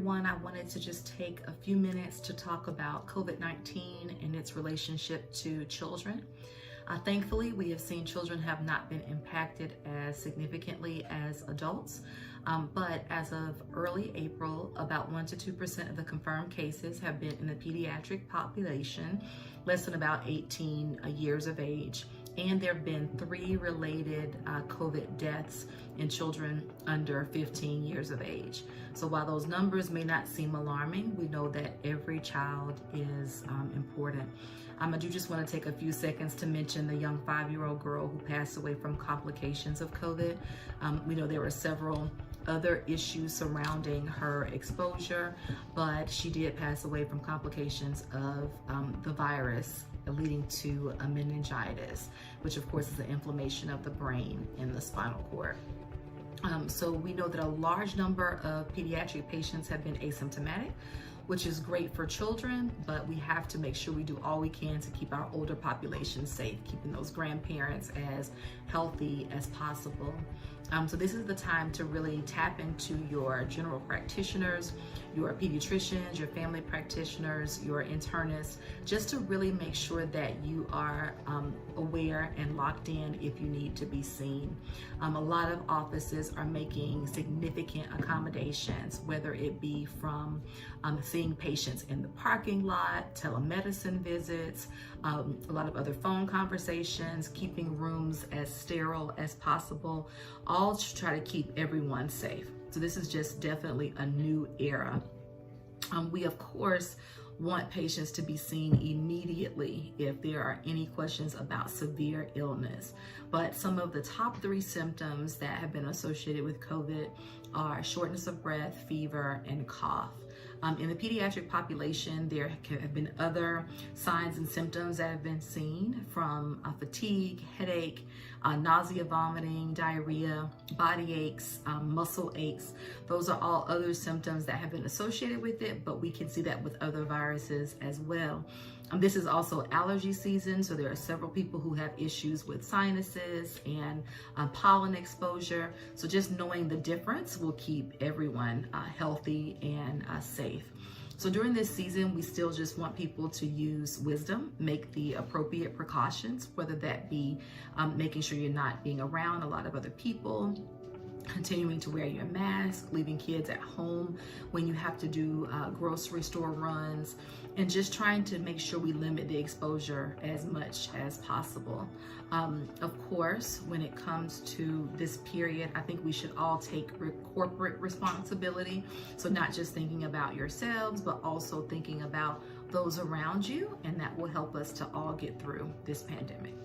everyone. I wanted to just take a few minutes to talk about COVID-19 and its relationship to children. Thankfully, we have seen children have not been impacted as significantly as adults, but as of early April, about 1 to 2% of the confirmed cases have been in the pediatric population, less than about 18 years of age. And there have been 3 related COVID deaths in children under 15 years of age. So while those numbers may not seem alarming, we know that every child is important. I do just want to take a few seconds to mention the young 5-year-old girl who passed away from complications of COVID. We know there were several other issues surrounding her exposure, but she did pass away from complications of the virus, leading to a meningitis, which of course is an inflammation of the brain and the spinal cord. So we know that a large number of pediatric patients have been asymptomatic, which is great for children, but we have to make sure we do all we can to keep our older population safe, keeping those grandparents as healthy as possible. So this is the time to really tap into your general practitioners, your pediatricians, your family practitioners, your internists, just to really make sure that you are aware and locked in if you need to be seen. A lot of offices are making significant accommodations, whether it be from seeing patients in the parking lot, telemedicine visits, a lot of other phone conversations, keeping rooms as sterile as possible, all to try to keep everyone safe. So this is just definitely a new era. We of course want patients to be seen immediately if there are any questions about severe illness. But some of the top 3 symptoms that have been associated with COVID are shortness of breath, fever, and cough. In the pediatric population, there have been other signs and symptoms that have been seen, from fatigue, headache, nausea, vomiting, diarrhea, body aches, muscle aches. Those are all other symptoms that have been associated with it, but we can see that with other viruses as well. This is also allergy season, so there are several people who have issues with sinuses and pollen exposure. So just knowing the difference will keep everyone healthy and safe. So during this season, we still just want people to use wisdom, make the appropriate precautions, whether that be making sure you're not being around a lot of other people, continuing to wear your mask, leaving kids at home when you have to do grocery store runs, and just trying to make sure we limit the exposure as much as possible. Of course, when it comes to this period, I think we should all take corporate responsibility. So not just thinking about yourselves, but also thinking about those around you, and that will help us to all get through this pandemic.